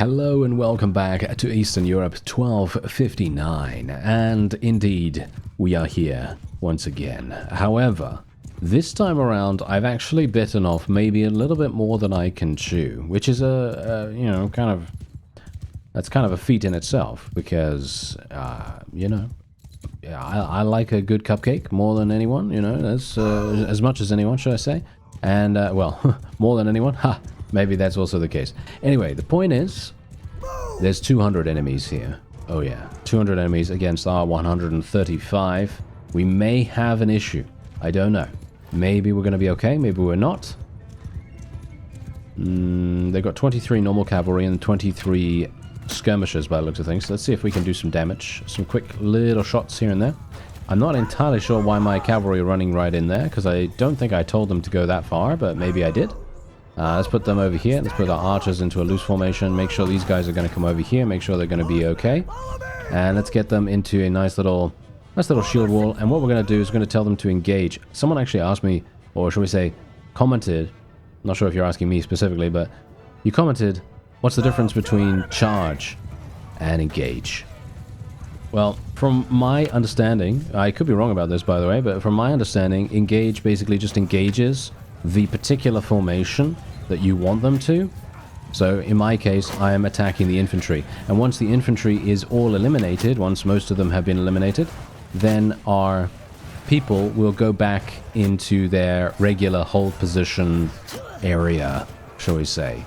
Hello and welcome back to Eastern Europe 1259, and indeed we are here once again. However, this time around I've actually bitten off maybe a little bit more than I can chew, which is that's kind of a feat in itself, because I like a good cupcake more than anyone, as much as anyone, should I say, and well, more than anyone, maybe that's also the case. Anyway, the point is, there's 200 enemies here. Oh yeah, 200 enemies against our 135. We may have an issue. I don't know. Maybe we're going to be okay, maybe we're not. They've got 23 normal cavalry and 23 skirmishers by the looks of things. So let's see if we can do some damage. Some quick little shots here and there. I'm not entirely sure why my cavalry are running right in there, because I don't think I told them to go that far, but maybe I did. Let's put them over here. Let's put our archers into a loose formation. Make sure these guys are going to come over here. Make sure they're going to be okay. And let's get them into a nice little shield wall. And what we're going to do is we're going to tell them to engage. Someone actually asked me, or should we say, commented. I'm not sure if you're asking me specifically, but you commented, what's the difference between charge and engage? Well, from my understanding, I could be wrong about this, by the way, but from my understanding, engage basically just engages the particular formation that you want them to. So in my case, I am attacking the infantry, and once the infantry is all eliminated, once most of them have been eliminated, then our people will go back into their regular hold position area, shall we say.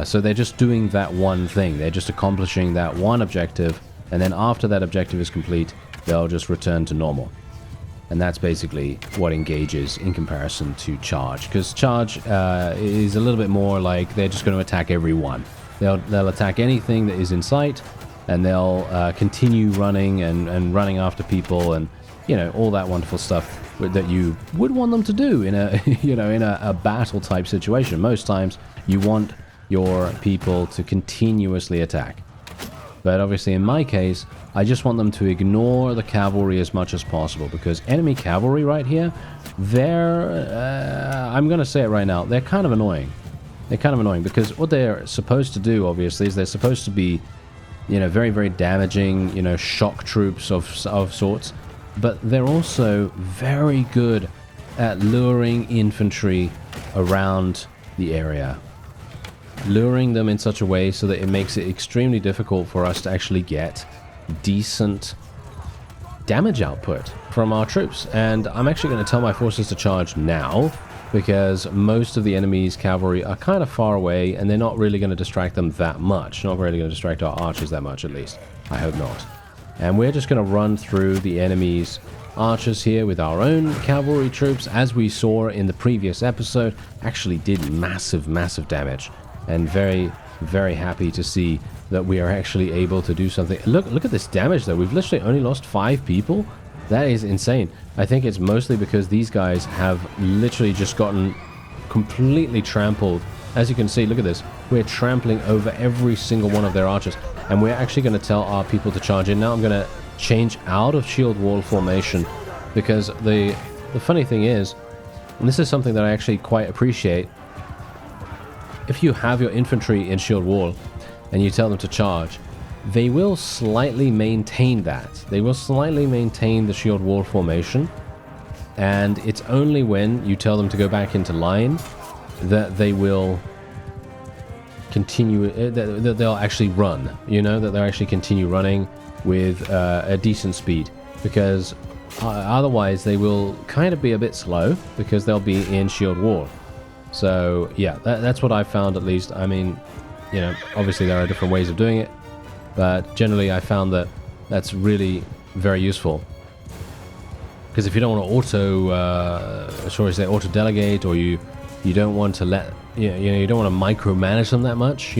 So they're just doing that one thing. They're just accomplishing that one objective, and then after that objective is complete, they'll just return to normal. And that's basically what engages in comparison to charge. Because charge is a little bit more like they're just going to attack everyone. They'll attack anything that is in sight, and they'll continue running and running after people, and all that wonderful stuff that you would want them to do in a in a battle type situation. Most times you want your people to continuously attack. But obviously in my case, I just want them to ignore the cavalry as much as possible, because enemy cavalry right here, they're, I'm going to say it right now, they're kind of annoying. They're kind of annoying because what they're supposed to do, obviously, is they're supposed to be, very, very damaging, shock troops of sorts. But they're also very good at luring infantry around the area. Luring them in such a way so that it makes it extremely difficult for us to actually get decent damage output from our troops. And I'm actually going to tell my forces to charge now, because most of the enemy's cavalry are kind of far away, and they're not really going to distract them that much. Not really going to distract our archers that much, at least. I hope not. And we're just going to run through the enemy's archers here with our own cavalry troops, as we saw in the previous episode. Actually did massive damage. And very, very happy to see that we are actually able to do something. Look at this damage, though. We've literally only lost 5 people. That is insane. I think it's mostly because these guys have literally just gotten completely trampled. As you can see, look at this. We're trampling over every single one of their archers. And we're actually going to tell our people to charge in. Now I'm going to change out of shield wall formation, because the funny thing is, and this is something that I actually quite appreciate, if you have your infantry in shield wall and you tell them to charge, they will slightly maintain that. They will slightly maintain the shield wall formation, and it's only when you tell them to go back into line that they will continue, that they'll actually run, that they'll actually continue running with a decent speed, because otherwise they will kind of be a bit slow, because they'll be in shield wall. So yeah, that's what I found, at least. I mean, obviously there are different ways of doing it, but generally I found that that's really very useful. Because if you don't want to auto delegate, or you don't want to let, you don't want to micromanage them that much,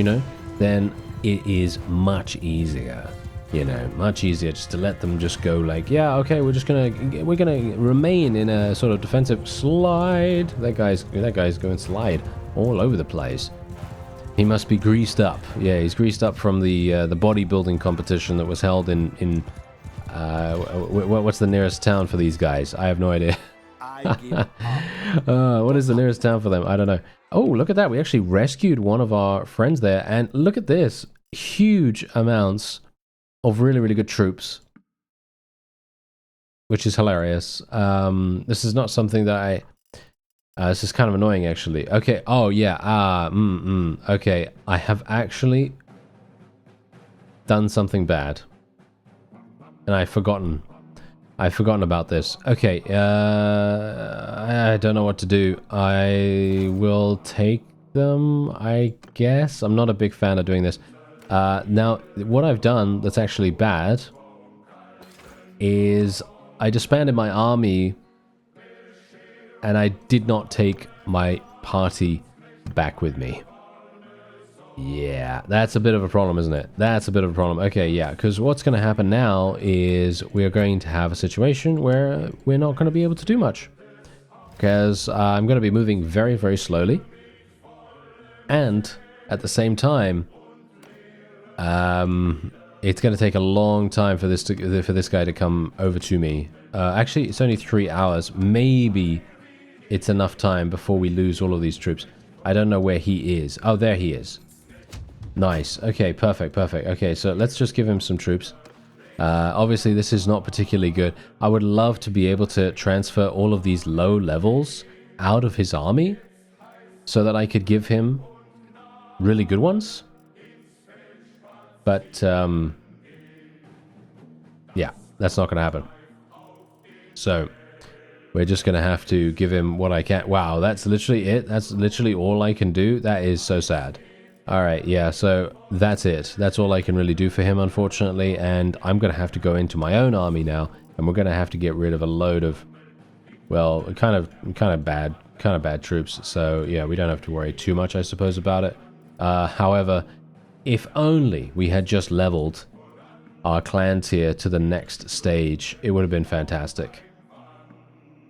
then it is much easier. Much easier just to let them just go like, yeah, okay, we're gonna remain in a sort of defensive slide. That guy's going slide all over the place. He must be greased up. Yeah, he's greased up from the bodybuilding competition that was held in what's the nearest town for these guys? I have no idea. What is the nearest town for them? I don't know. Oh, look at that. We actually rescued one of our friends there. And look at this. Huge amounts of really, really good troops. Which is hilarious. This is not something that I... this is kind of annoying, actually. Okay. Oh, yeah. Okay. I have actually done something bad. And I've forgotten about this. Okay, I don't know what to do. I will take them, I guess. I'm not a big fan of doing this. Now, what I've done that's actually bad is I disbanded my army and I did not take my party back with me. Yeah, that's a bit of a problem, isn't it? That's a bit of a problem. Okay, yeah, because what's going to happen now is we're going to have a situation where we're not going to be able to do much. Because I'm going to be moving very, very slowly. And at the same time, it's going to take a long time for this guy to come over to me. Actually, it's only 3 hours. Maybe it's enough time before we lose all of these troops. I don't know where he is. Oh, there he is. Nice. Okay, perfect. Okay, so let's just give him some troops. Obviously, this is not particularly good. I would love to be able to transfer all of these low levels out of his army so that I could give him really good ones. But, yeah, that's not going to happen. So, we're just going to have to give him what I can. Wow, that's literally it. That's literally all I can do. That is so sad. Alright, yeah, so that's it. That's all I can really do for him, unfortunately, and I'm going to have to go into my own army now, and we're going to have to get rid of a load of, well, kind of bad troops, so yeah, we don't have to worry too much, I suppose, about it. However, if only we had just leveled our clan tier to the next stage, it would have been fantastic.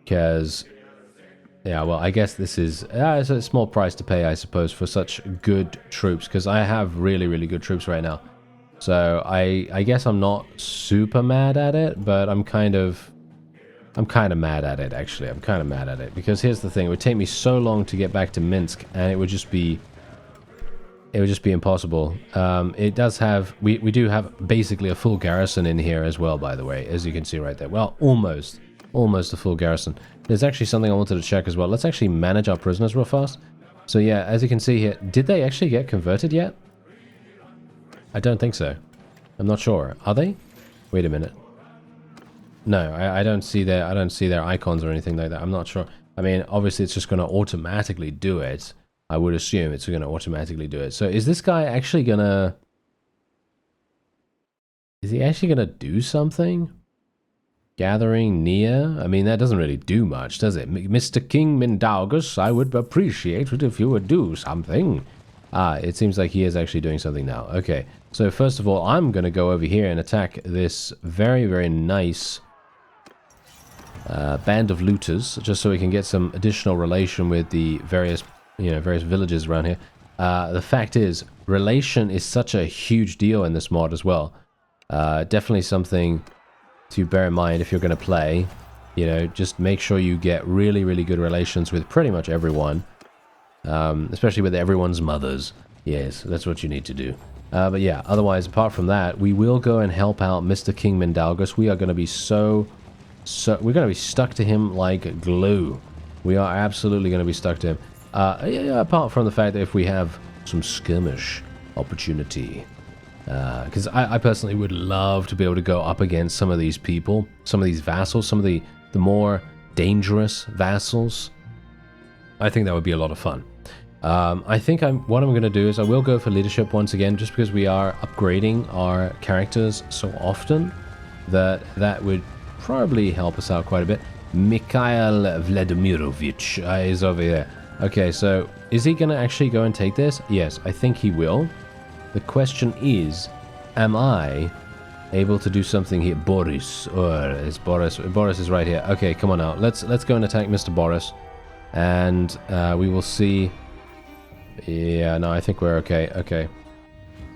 Because... yeah, well, I guess this is it's a small price to pay, I suppose, for such good troops, because I have really, really good troops right now. So I guess I'm not super mad at it, but I'm kind of mad at it, actually. I'm kind of mad at it, because here's the thing. It would take me so long to get back to Minsk, and it would just be impossible. It does have, we do have basically a full garrison in here as well, by the way, as you can see right there. Well, almost a full garrison. There's actually something I wanted to check as well. Let's actually manage our prisoners real fast. So yeah, as you can see here, did they actually get converted yet? I don't think so. I'm not sure. Are they? Wait a minute. No, I don't see their icons or anything like that. I'm not sure. I mean, obviously it's just going to automatically do it. I would assume it's going to automatically do it. So is this guy actually going to... is he actually going to do something? Gathering near? I mean, that doesn't really do much, does it? Mr. King Mindaugus, I would appreciate it if you would do something. Ah, it seems like he is actually doing something now. Okay, so first of all, I'm going to go over here and attack this very, very nice band of looters, just so we can get some additional relation with the various villages around here. The fact is, relation is such a huge deal in this mod as well. Definitely something to bear in mind if you're going to play. You know, just make sure you get really, really good relations with pretty much everyone. Especially with everyone's mothers. Yes, that's what you need to do. But yeah, otherwise, apart from that, we will go and help out Mr. King Mindaugus. We are going to be we're going to be stuck to him like glue. We are absolutely going to be stuck to him. Yeah, apart from the fact that if we have some skirmish opportunity. Because I personally would love to be able to go up against some of these people, some of these vassals, some of the more dangerous vassals. I think that would be a lot of fun. I think what I'm going to do is I will go for leadership once again, just because we are upgrading our characters so often that would probably help us out quite a bit. Mikhail Vladimirovich is over there. Okay, so is he going to actually go and take this? Yes, I think he will. The question is, am I able to do something here? Boris, or is Boris is right here. Okay, come on now. Let's go and attack Mr. Boris, and we will see. Yeah, no, I think we're okay. Okay,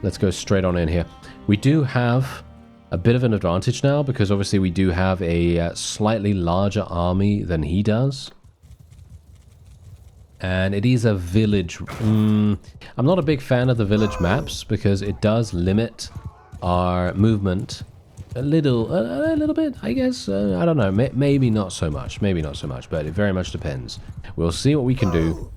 let's go straight on in here. We do have a bit of an advantage now, because obviously we do have a slightly larger army than he does. And it is a village. I'm not a big fan of the village maps because it does limit our movement a little bit, I guess. I don't know. Maybe not so much. Maybe not so much, but it very much depends. We'll see what we can do.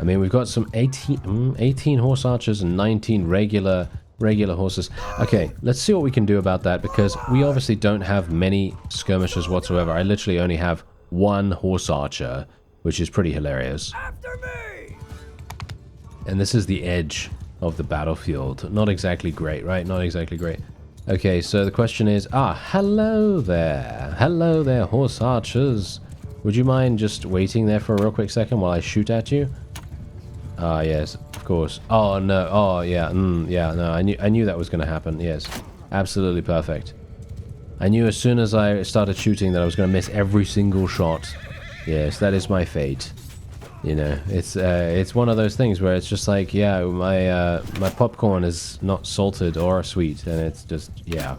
I mean, we've got some 18 horse archers and 19 regular horses. Okay, let's see what we can do about that, because we obviously don't have many skirmishers whatsoever. I literally only have one horse archer, which is pretty hilarious. After me! And this is the edge of the battlefield. Not exactly great, right? Not exactly great. Okay, so the question is, hello there. Hello there, horse archers. Would you mind just waiting there for a real quick second while I shoot at you? Yes, of course. Oh, no. Oh, yeah. Yeah, no, I knew that was going to happen. Yes, absolutely perfect. I knew as soon as I started shooting that I was going to miss every single shot. Yes, that is my fate. You know, it's one of those things where it's just like, yeah, my popcorn is not salted or sweet, and it's just, yeah,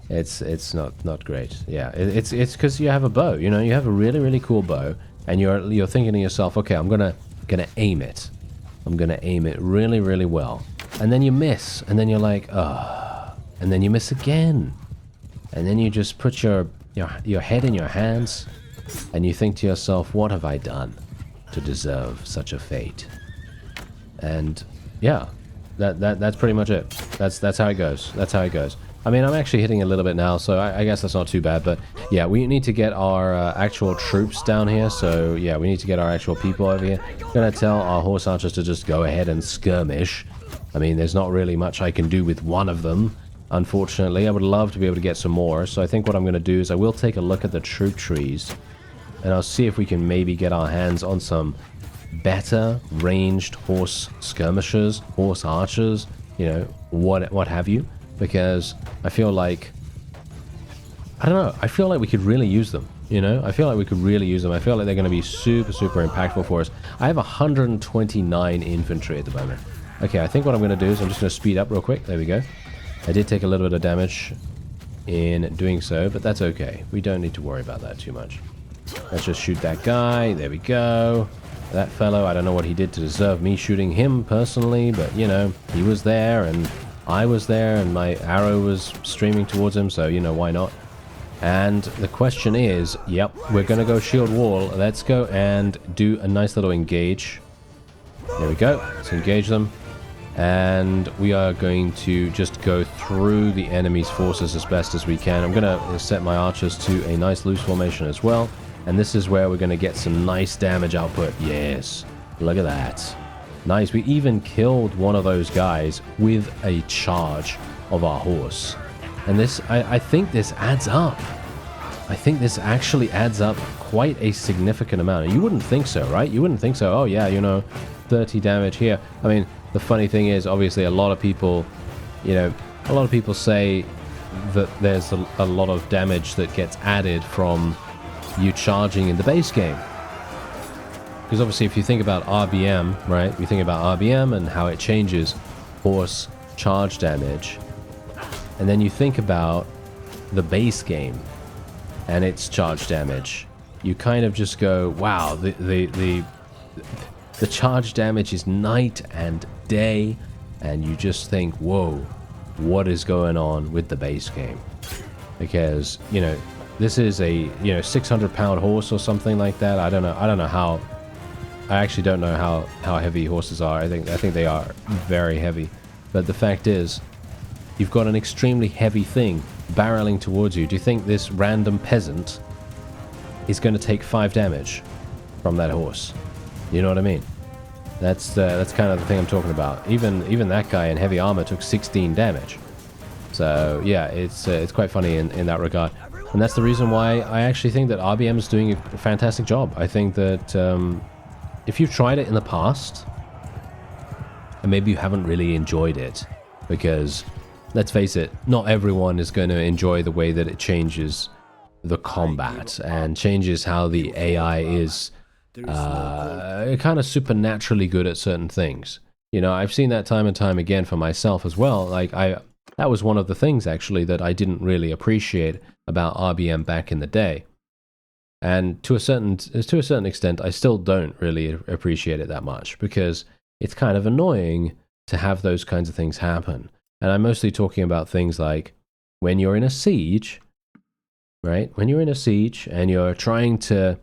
it's not great. Yeah, it's because you have a bow. You know, you have a really cool bow, and you're thinking to yourself, okay, I'm gonna aim it. I'm gonna aim it really well, and then you miss, and then you're like, and then you miss again, and then you just put your head in your hands, and you think to yourself, what have I done to deserve such a fate? And yeah, that's pretty much it. That's how it goes. That's how it goes. I mean, I'm actually hitting a little bit now, so I guess that's not too bad. But yeah, we need to get our actual troops down here. So yeah, we need to get our actual people over here. I'm gonna tell our horse archers to just go ahead and skirmish. I mean, there's not really much I can do with one of them, unfortunately. I would love to be able to get some more. So I think what I'm gonna do is I will take a look at the troop trees, and I'll see if we can maybe get our hands on some better ranged horse skirmishers, horse archers, you know, what have you. Because I feel like, I don't know, I feel like we could really use them, you know? I feel like we could really use them. I feel like they're going to be super impactful for us. I have 129 infantry at the moment. Okay, I think what I'm going to do is I'm just going to speed up real quick. There we go. I did take a little bit of damage in doing so, but that's okay. We don't need to worry about that too much. Let's just shoot that guy. There we go. That fellow, I don't know what he did to deserve me shooting him personally, but, you know, he was there, and I was there, and my arrow was streaming towards him, so, you know, why not? And the question is, yep, we're going to go shield wall. Let's go and do a nice little engage. There we go. Let's engage them. And we are going to just go through the enemy's forces as best as we can. I'm going to set my archers to a nice loose formation as well. And this is where we're going to get some nice damage output. Yes. Look at that. Nice. We even killed one of those guys with a charge of our horse. And this, I think this adds up. I think this actually adds up quite a significant amount. And you wouldn't think so, right? You wouldn't think so. Oh, yeah, you know, 30 damage here. I mean, the funny thing is, obviously, a lot of people, you know, a lot of people say that there's a lot of damage that gets added from you charging in the base game. Because obviously if you think about RBM, right, we think about RBM and how it changes horse charge damage, and then you think about the base game and its charge damage, you kind of just go, wow, the charge damage is night and day, and you just think, whoa, what is going on with the base game? Because, you know, this is a, you know, 600-pound horse or something like that. I don't know how. I actually don't know how heavy horses are. I think they are very heavy. But the fact is, you've got an extremely heavy thing barreling towards you. Do you think this random peasant is going to take 5 damage from that horse? You know what I mean? That's kind of the thing I'm talking about. Even that guy in heavy armor took 16 damage. So yeah, it's quite funny in that regard. And that's the reason why I actually think that RBM is doing a fantastic job. I think that if you've tried it in the past, and maybe you haven't really enjoyed it, because, let's face it, not everyone is going to enjoy the way that it changes the combat, and changes how the AI is kind of supernaturally good at certain things. You know, I've seen that time and time again for myself as well. Like, That was one of the things, actually, that I didn't really appreciate about RBM back in the day. And to a certain extent, I still don't really appreciate it that much, because it's kind of annoying to have those kinds of things happen. And I'm mostly talking about things like when you're in a siege, right? When you're in a siege and you're trying to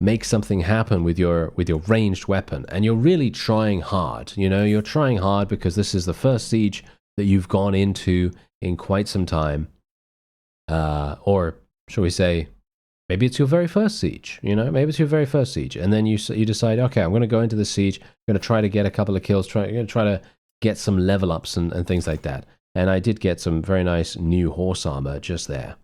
make something happen with your ranged weapon, and you're really trying hard, you know, you're trying hard because this is the first siege that you've gone into in quite some time, or shall we say, maybe it's your very first siege, you know, maybe it's your very first siege, and then you decide, okay, I'm going to go into the siege, I'm going to try to get a couple of kills, try to get some level ups and things like that. And I did get some very nice new horse armor just there.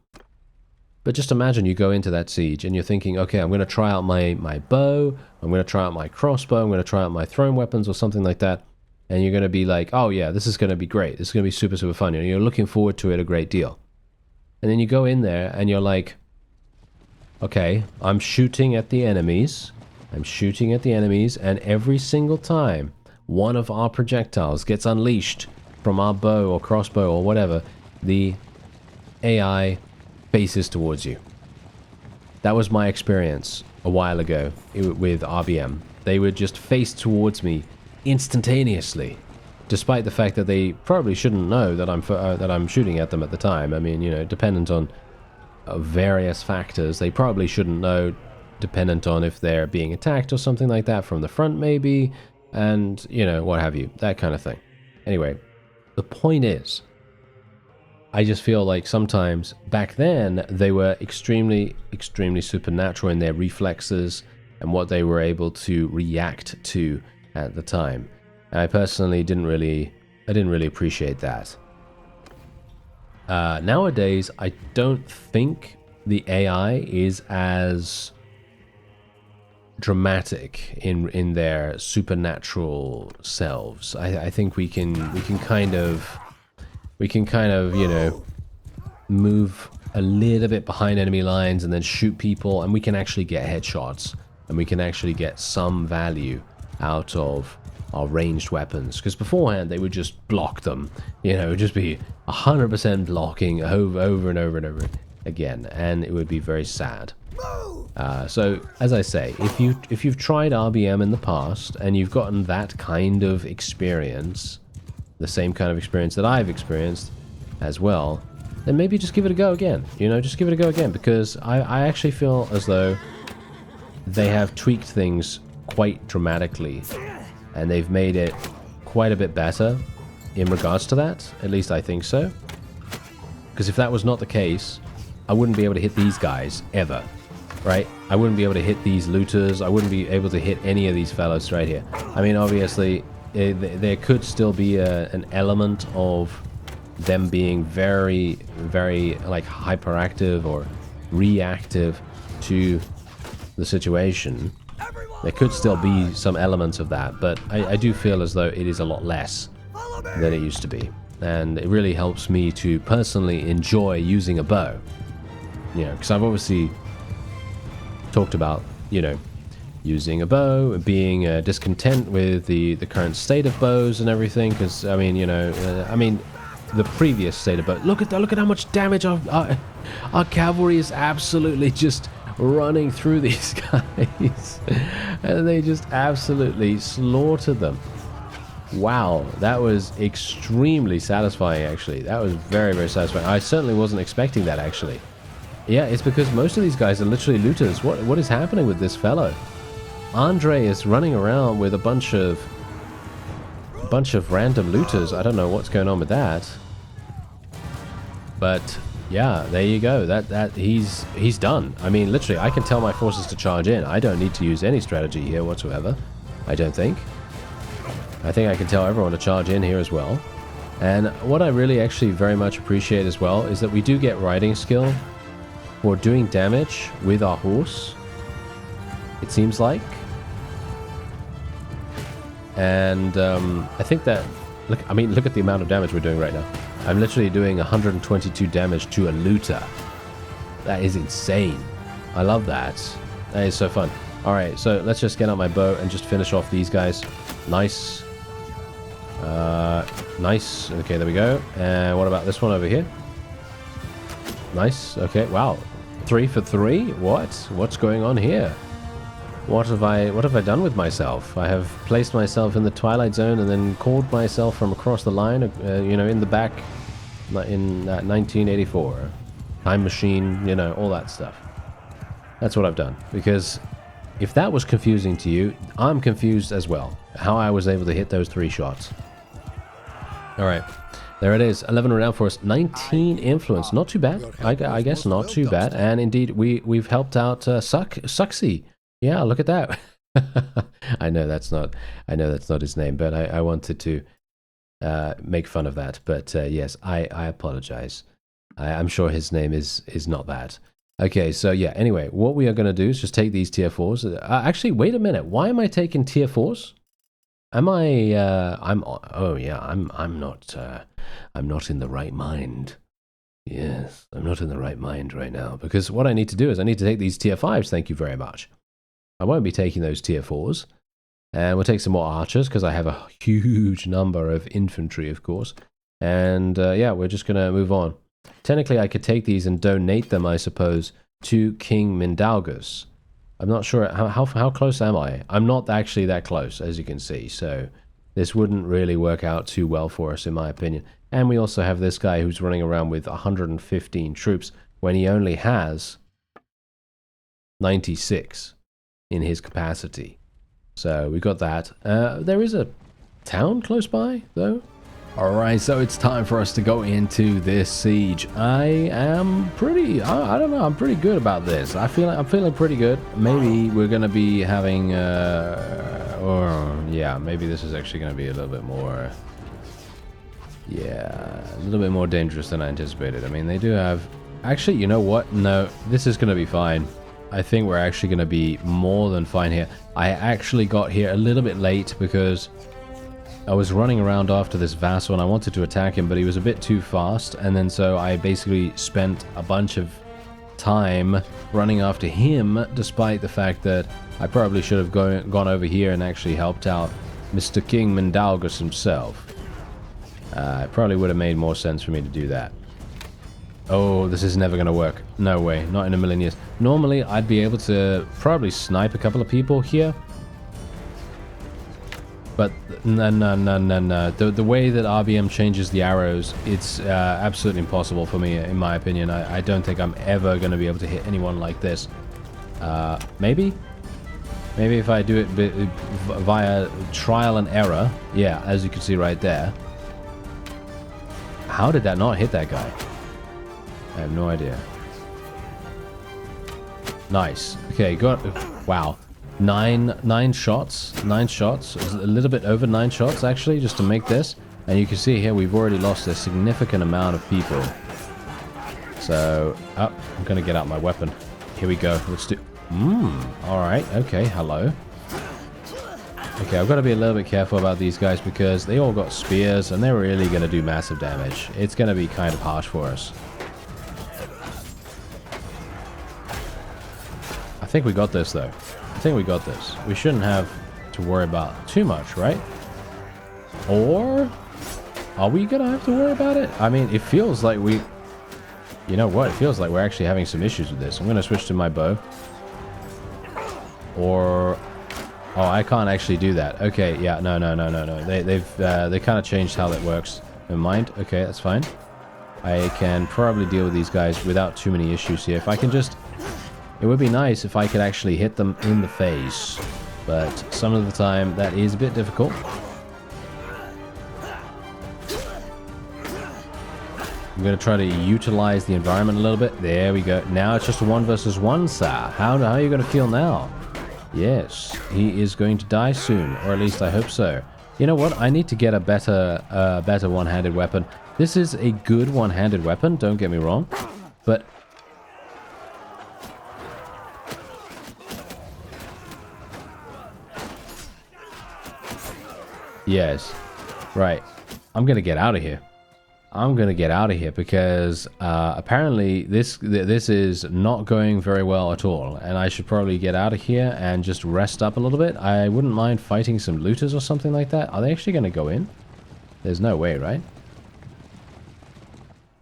But just imagine you go into that siege and you're thinking, okay, I'm going to try out my bow, I'm going to try out my crossbow, I'm going to try out my thrown weapons or something like that. And you're going to be like, oh yeah, this is going to be great. This is going to be super, super fun. And you're looking forward to it a great deal. And then you go in there and you're like, okay, I'm shooting at the enemies. I'm shooting at the enemies, and every single time one of our projectiles gets unleashed from our bow or crossbow or whatever, the AI faces towards you. That was my experience a while ago with RBM. They would just face towards me instantaneously, despite the fact that they probably shouldn't know that I'm shooting at them at the time. I mean, you know, dependent on various factors, they probably shouldn't know, dependent on if they're being attacked or something like that from the front maybe, and, you know, what have you, that kind of thing. Anyway, the point is, I just feel like sometimes back then they were extremely, extremely supernatural in their reflexes and what they were able to react to at the time. And I personally didn't really appreciate that. Nowadays, I don't think the AI is as dramatic in their supernatural selves. I think we can kind of, you know, move a little bit behind enemy lines and then shoot people, and we can actually get headshots, and we can actually get some value out of our ranged weapons, because beforehand they would just block them, you know, it would just be 100% blocking over and over and over again, and it would be very sad. So as I say, if you've tried RBM in the past and you've gotten that kind of experience, the same kind of experience that I've experienced as well, then maybe just give it a go again, you know, just give it a go again, because I actually feel as though they have tweaked things quite dramatically, and they've made it quite a bit better in regards to that. At least I think so. Because if that was not the case, I wouldn't be able to hit these guys ever, right? I wouldn't be able to hit these looters. I wouldn't be able to hit any of these fellows right here. I mean, obviously, there could still be an element of them being very, very, like, hyperactive or reactive to the situation. There could still be some elements of that, but I do feel as though it is a lot less than it used to be. And it really helps me to personally enjoy using a bow. You know, because I've obviously talked about, you know, using a bow, being discontent with the current state of bows and everything, because, I mean, you know, the previous state of bow, look at how much damage our cavalry is absolutely just running through these guys. And they just absolutely slaughtered them. Wow, that was extremely satisfying, actually. That was very, very satisfying. I certainly wasn't expecting that, actually. Yeah, it's because most of these guys are literally looters. What is happening with this fellow? Andre is running around with a bunch of random looters. I don't know what's going on with that. But yeah, there you go. That he's done. I mean, literally, I can tell my forces to charge in. I don't need to use any strategy here whatsoever. I don't think. I think I can tell everyone to charge in here as well. And what I really actually very much appreciate as well is that we do get riding skill for doing damage with our horse, it seems like. And I think that, look at the amount of damage we're doing right now. I'm literally doing 122 damage to a looter. That is insane. I love that. That is so fun. All right, so let's just get out my bow and just finish off these guys. Nice. Nice. Okay, there we go. And what about this one over here? Nice. Okay, wow. 3 for 3? What? What's going on here? What have I done with myself? I have placed myself in the Twilight Zone and then called myself from across the line, you know, in the back in 1984. Time machine, you know, all that stuff. That's what I've done. Because if that was confusing to you, I'm confused as well. How I was able to hit those 3 shots. Alright. There it is. 11 renown for us. 19 influence. Not too bad. I guess not too bad. And indeed, we've helped out Suxy. Yeah, look at that. I know that's not his name, but I wanted to make fun of that. But yes, I apologize. I'm sure his name is not that. Okay, so yeah, anyway, what we are going to do is just take these tier 4s. Actually, wait a minute. Why am I taking tier 4s? Am I oh yeah, I'm not in the right mind. Yes, I'm not in the right mind right now, because what I need to do is I need to take these tier 5s, thank you very much. I won't be taking those tier 4s. And we'll take some more archers, because I have a huge number of infantry, of course. And yeah, we're just going to move on. Technically, I could take these and donate them, I suppose, to King Mindaugus. I'm not sure, how close am I? I'm not actually that close, as you can see, so this wouldn't really work out too well for us, in my opinion. And we also have this guy who's running around with 115 troops, when he only has 96 in his capacity. So we got that. There is a town close by, though. Alright, so it's time for us to go into this siege. I am pretty, I don't know, I'm pretty good about this. I'm feeling pretty good. Maybe we're going to be having, or yeah, maybe this is actually going to be a little bit more, yeah, a little bit more dangerous than I anticipated. I mean, they do have, actually, you know what? No, this is going to be fine. I think we're actually going to be more than fine here. I actually got here a little bit late because I was running around after this vassal and I wanted to attack him, but he was a bit too fast. And then so I basically spent a bunch of time running after him, despite the fact that I probably should have gone over here and actually helped out Mr. King Mindaugus himself. It probably would have made more sense for me to do that. Oh, this is never going to work. No way. Not in a million years. Normally, I'd be able to probably snipe a couple of people here. But no. The way that RBM changes the arrows, it's absolutely impossible for me, in my opinion. I don't think I'm ever going to be able to hit anyone like this. Maybe? Maybe if I do it via trial and error. Yeah, as you can see right there. How did that not hit that guy? I have no idea. Nice. Okay, got... Wow. Nine shots. 9 shots. A little bit over 9 shots, actually, just to make this. And you can see here, we've already lost a significant amount of people. So... Oh, I'm going to get out my weapon. Here we go. Let's do... Alright. Okay, hello. Okay, I've got to be a little bit careful about these guys because they all got spears and they're really going to do massive damage. It's going to be kind of harsh for us. I think we got this, though. I think we got this. We shouldn't have to worry about too much, right? Or are we going to have to worry about it? I mean, it feels like we... You know what? It feels like we're actually having some issues with this. I'm going to switch to my bow. Or... Oh, I can't actually do that. Okay, yeah, no. They kind of changed how that works. Never mind. Okay, that's fine. I can probably deal with these guys without too many issues here. If I can just... It would be nice if I could actually hit them in the face. But some of the time, that is a bit difficult. I'm going to try to utilize the environment a little bit. There we go. Now it's just a 1 versus 1, sir. How are you going to feel now? Yes, he is going to die soon, or at least I hope so. You know what? I need to get a better one-handed weapon. This is a good one-handed weapon, don't get me wrong, but... Yes, right. I'm going to get out of here. I'm going to get out of here because apparently this is not going very well at all. And I should probably get out of here and just rest up a little bit. I wouldn't mind fighting some looters or something like that. Are they actually going to go in? There's no way, right?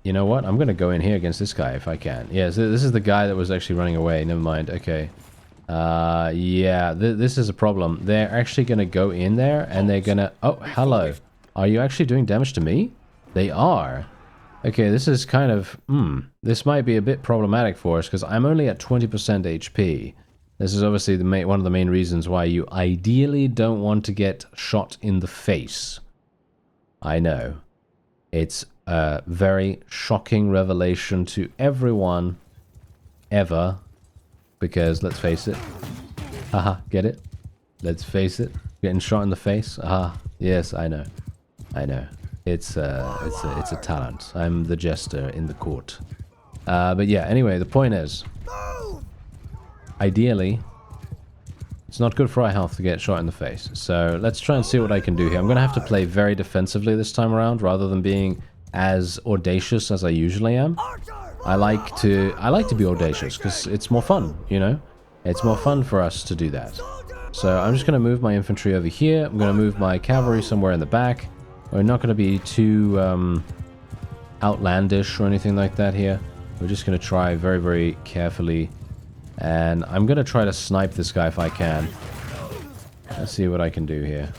You know what? I'm going to go in here against this guy if I can. Yeah, so this is the guy that was actually running away. Never mind. Okay. Yeah, this is a problem. They're actually going to go in there and they're going to... Oh, hello. Are you actually doing damage to me? They are. Okay, this is kind of... This might be a bit problematic for us because I'm only at 20% HP. This is obviously one of the main reasons why you ideally don't want to get shot in the face. I know. It's a very shocking revelation to everyone ever. Because, let's face it. Haha, get it? Let's face it. Getting shot in the face. Aha, yes, I know. I know. It's a talent. I'm the jester in the court. But yeah, anyway, the point is... Ideally, it's not good for our health to get shot in the face. So let's try and see what I can do here. I'm going to have to play very defensively this time around, rather than being as audacious as I usually am. I like to be audacious because it's more fun, you know? It's more fun for us to do that. So I'm just going to move my infantry over here. I'm going to move my cavalry somewhere in the back. We're not going to be too outlandish or anything like that here. We're just going to try very, very carefully. And I'm going to try to snipe this guy if I can. Let's see what I can do here.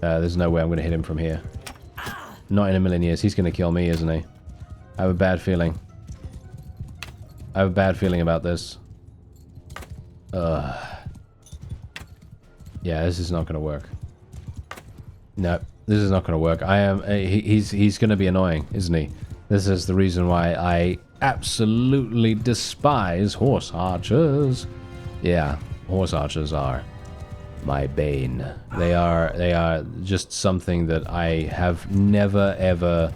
There's no way I'm going to hit him from here. Not in a million years. He's going to kill me, isn't he? I have a bad feeling. I have a bad feeling about this. Yeah, this is not going to work. No, this is not going to work. He's going to be annoying, isn't he? This is the reason why I absolutely despise horse archers. Yeah, horse archers are my bane. They are just something that I have never ever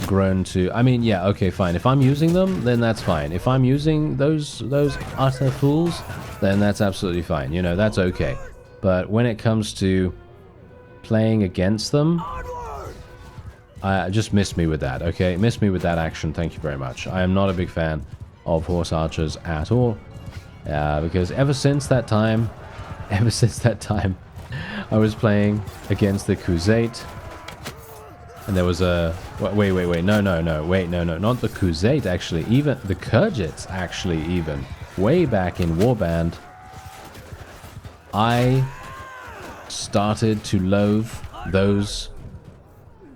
grown to. I mean, yeah, okay, fine. If I'm using them, then that's fine. If I'm using those utter fools, then that's absolutely fine. You know, that's okay. But when it comes to playing against them, just miss me with that, okay? Miss me with that action, thank you very much. I am not a big fan of horse archers at all. Because ever since that time, I was playing against the Crusade. And there was a... Wait, no, not the Crusade, actually. Even the Kurgits, actually, even. Way back in Warband, I started to loathe those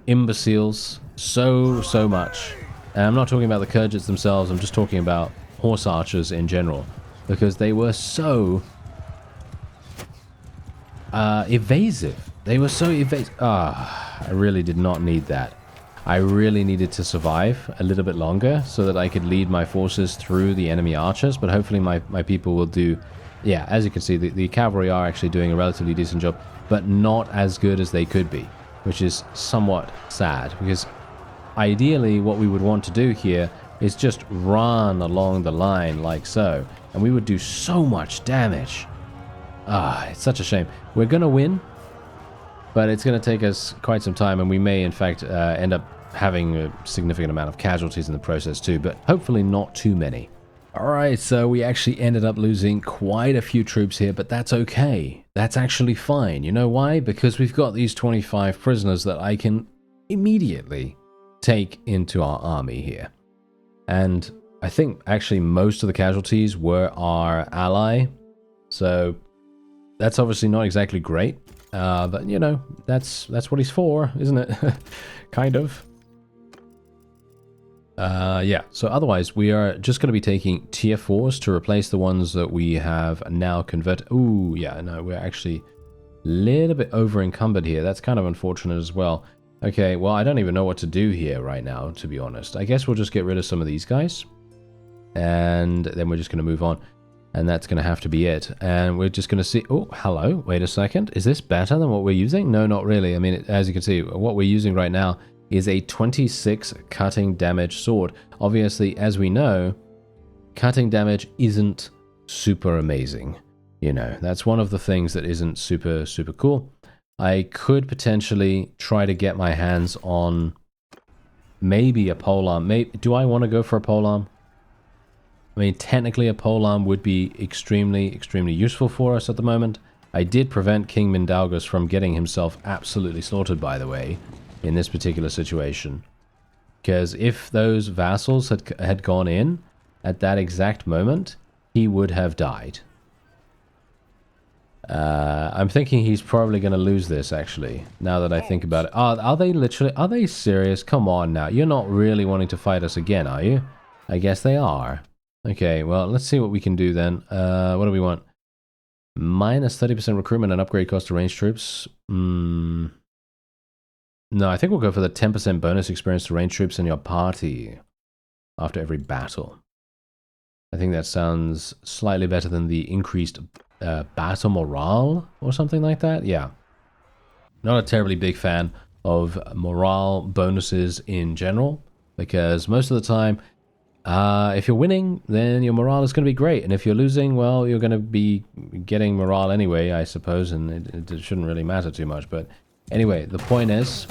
imbeciles so much. And I'm not talking about the Kurgits themselves, I'm just talking about horse archers in general. Because they were so... evasive. They were so evasive. I really did not need that. I really needed to survive a little bit longer so that I could lead my forces through the enemy archers, but hopefully my people will do... Yeah, as you can see, the cavalry are actually doing a relatively decent job, but not as good as they could be, which is somewhat sad, because ideally what we would want to do here is just run along the line like so, and we would do so much damage. It's such a shame. We're gonna win, but it's gonna take us quite some time, and we may in fact end up having a significant amount of casualties in the process too, but hopefully not too many. Alright, so we actually ended up losing quite a few troops here, but that's okay. That's actually fine. You know why? Because we've got these 25 prisoners that I can immediately take into our army here. And I think actually most of the casualties were our ally, so that's obviously not exactly great. But you know, that's what he's for, isn't it? Kind of. Yeah, so otherwise we are just going to be taking tier 4s to replace the ones that we have now converted. Ooh, yeah, no, we're actually a little bit over encumbered here. That's kind of unfortunate as well. Okay, well, I don't even know what to do here right now, to be honest. I guess we'll just get rid of some of these guys. And then we're just going to move on. And that's going to have to be it. And we're just going to see... Oh, hello. Wait a second. Is this better than what we're using? No, not really. I mean, as you can see, what we're using right now is a 26 cutting damage sword. Obviously, as we know, cutting damage isn't super amazing. You know, that's one of the things that isn't super cool. I could potentially try to get my hands on maybe a polearm. Do I want to go for a polearm? I mean, technically a polearm would be extremely useful for us at the moment. I did prevent King Mindaugas from getting himself absolutely slaughtered, by the way. in this particular situation. Because if those vassals had gone in at that exact moment, he would have died. I'm thinking he's probably going to lose this, actually, now that I think about it. Are they literally... Are they serious? Come on now. You're not really wanting to fight us again, are you? I guess they are. Okay, well, let's see what we can do then. What do we want? Minus 30% recruitment and upgrade cost to ranged troops. No, I think we'll go for the 10% bonus experience to ranged troops in your party after every battle. I think that sounds slightly better than the increased battle morale or something like that. Yeah. Not a terribly big fan of morale bonuses in general, because most of the time, if you're winning, then your morale is going to be great. And if you're losing, well, you're going to be getting morale anyway, I suppose, and it shouldn't really matter too much. But anyway, the point is,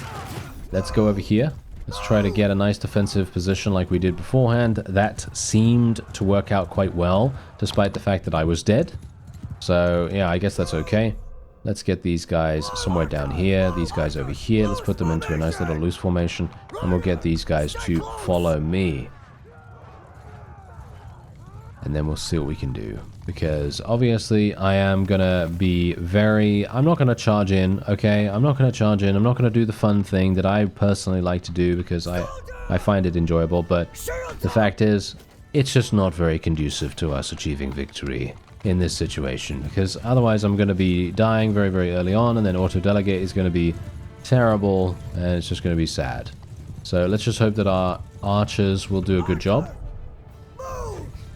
let's go over here. Let's try to get a nice defensive position like we did beforehand. That seemed to work out quite well, despite the fact that I was dead. So, yeah, I guess that's okay. Let's get these guys somewhere down here, these guys over here. Let's put them into a nice little loose formation, and we'll get these guys to follow me. And then we'll see what we can do. Because, obviously, I am going to be very... I'm not going to charge in, okay? I'm not going to charge in. I'm not going to do the fun thing that I personally like to do because I find it enjoyable. But the fact is, it's just not very conducive to us achieving victory in this situation. Because otherwise, I'm going to be dying very, very early on. And then auto-delegate is going to be terrible. And it's just going to be sad. So let's just hope that our archers will do a good job.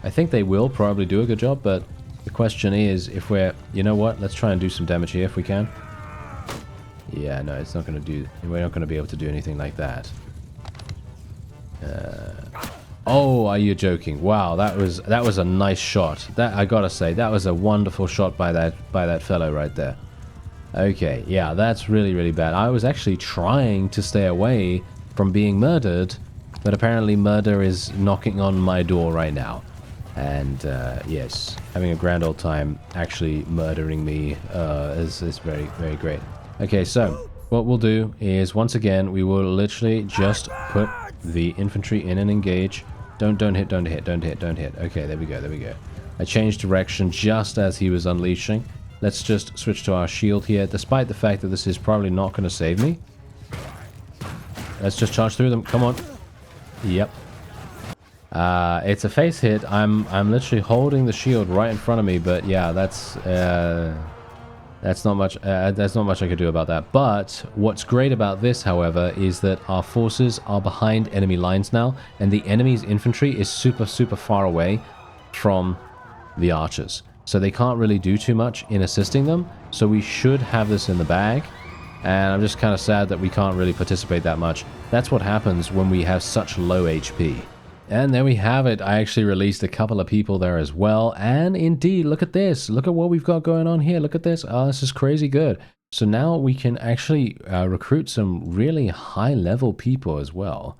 I think they will probably do a good job, but the question is if we're... You know what? Let's try and do some damage here if we can. Yeah, no, it's not going to do... We're not going to be able to do anything like that. Oh, are you joking? Wow, that was a nice shot. That, I gotta say, that was a wonderful shot by that fellow right there. Okay, yeah, that's really, really bad. I was actually trying to stay away from being murdered, but apparently murder is knocking on my door right now. And, yes, having a grand old time actually murdering me is very, very great. Okay, so what we'll do is, once again, we will literally just put the infantry in and engage. Don't hit, don't hit, don't hit, don't hit. Okay, there we go, there we go. I changed direction just as he was unleashing. Let's just switch to our shield here, despite the fact that this is probably not going to save me. Let's just charge through them. Come on. Yep. It's a face hit. I'm literally holding the shield right in front of me, but yeah, that's not much I could do about that. But what's great about this, however, is that our forces are behind enemy lines now, and the enemy's infantry is super, super far away from the archers. So they can't really do too much in assisting them, so we should have this in the bag. And I'm just kind of sad that we can't really participate that much. That's what happens when we have such low HP. And there we have it. I actually released a couple of people there as well. And indeed, look at this. Look at what we've got going on here. Look at this. Oh, this is crazy good. So now we can actually recruit some really high-level people as well.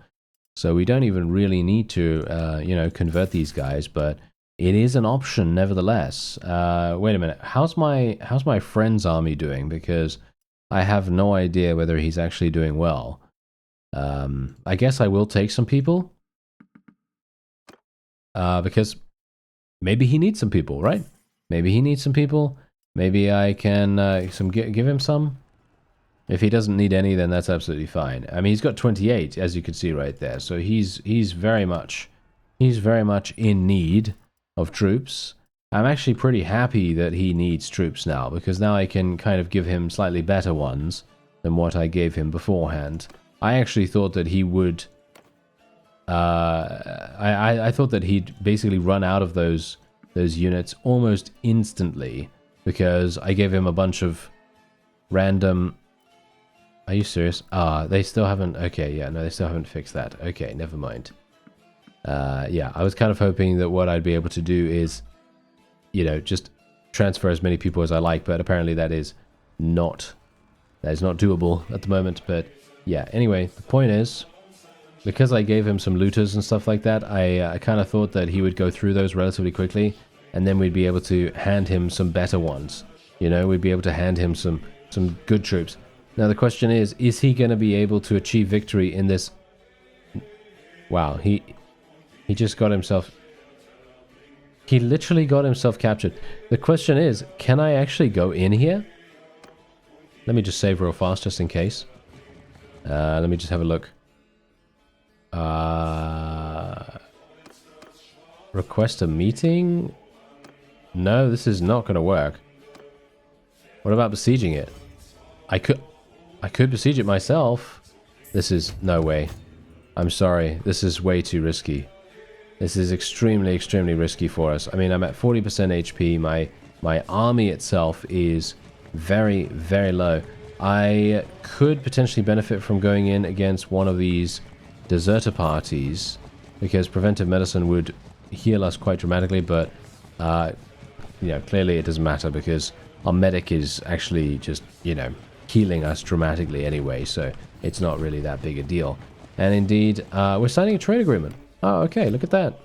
So we don't even really need to, you know, convert these guys, but it is an option nevertheless. Wait a minute. How's my friend's army doing? Because I have no idea whether he's actually doing well. I guess I will take some people. Because maybe he needs some people, right? Maybe he needs some people. Maybe I can give him some. If he doesn't need any, then that's absolutely fine. I mean, he's got 28, as you can see right there. So he's very much in need of troops. I'm actually pretty happy that he needs troops now, because now I can kind of give him slightly better ones than what I gave him beforehand. I actually thought that he would... I thought that he'd basically run out of those units almost instantly, because I gave him a bunch of random... Are you serious? They still haven't... Okay, yeah, no, they still haven't fixed that. Okay, never mind. Yeah, I was kind of hoping that what I'd be able to do is, you know, just transfer as many people as I like, but apparently that is not doable at the moment. But yeah, anyway, the point is, because I gave him some looters and stuff like that, I kind of thought that he would go through those relatively quickly, and then we'd be able to hand him some better ones. You know, we'd be able to hand him some good troops. Now the question is he going to be able to achieve victory in this? Wow, he just got himself... He literally got himself captured. The question is, can I actually go in here? Let me just save real fast, just in case. Let me just have a look. Request a meeting? No, this is not going to work. What about besieging it? I could besiege it myself. This is... no way. I'm sorry. This is way too risky. This is extremely, extremely risky for us. I mean, I'm at 40% HP. My army itself is very, very low. I could potentially benefit from going in against one of these deserter parties, because preventive medicine would heal us quite dramatically, but you know, clearly it doesn't matter because our medic is actually just, you know, healing us dramatically anyway, so it's not really that big a deal. And indeed, we're signing a trade agreement. Oh, okay, look at that.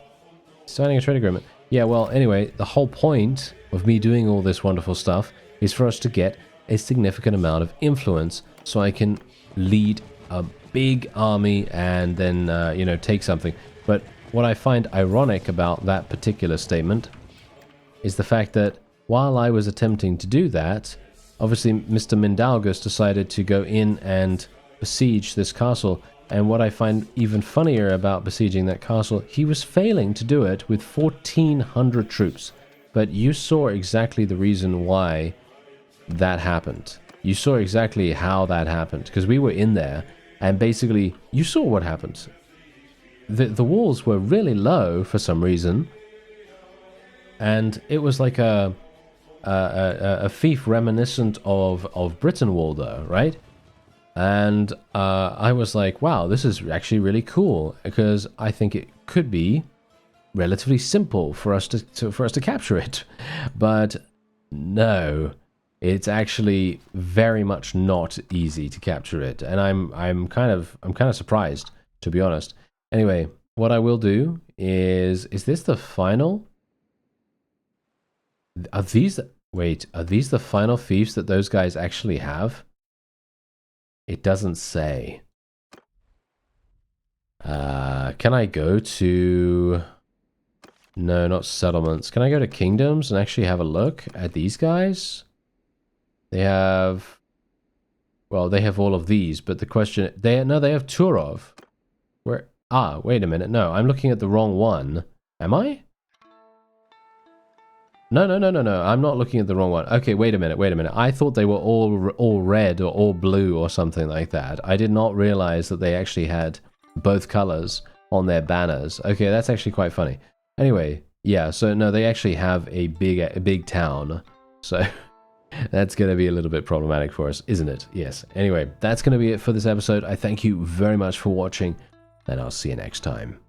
Signing a trade agreement. Yeah, well, anyway, the whole point of me doing all this wonderful stuff is for us to get a significant amount of influence so I can lead a big army and then, you know, take something. But what I find ironic about that particular statement is the fact that while I was attempting to do that, obviously Mr. Mindaugus decided to go in and besiege this castle. And what I find even funnier about besieging that castle, he was failing to do it with 1,400 troops. But you saw exactly the reason why that happened. You saw exactly how that happened, because we were in there, and basically, you saw what happened. The walls were really low for some reason, and it was like a fief reminiscent of Britain Wall, though, right? And I was like, wow, this is actually really cool, because I think it could be relatively simple for us to capture it. But no, it's actually very much not easy to capture it, and I'm kind of surprised, to be honest. Anyway, what I will do is this the final? Are these the final fiefs that those guys actually have? It doesn't say. Can I go to... No, not settlements. Can I go to kingdoms and actually have a look at these guys? They have... Well, they have all of these, but the question... they have Turov. Where... Ah, wait a minute. No, I'm looking at the wrong one. Am I? No. I'm not looking at the wrong one. Okay, wait a minute. I thought they were all red or all blue or something like that. I did not realize that they actually had both colors on their banners. Okay, that's actually quite funny. Anyway, yeah, so no, they actually have a big town. So that's going to be a little bit problematic for us, isn't it? Yes. Anyway, that's going to be it for this episode. I thank you very much for watching, and I'll see you next time.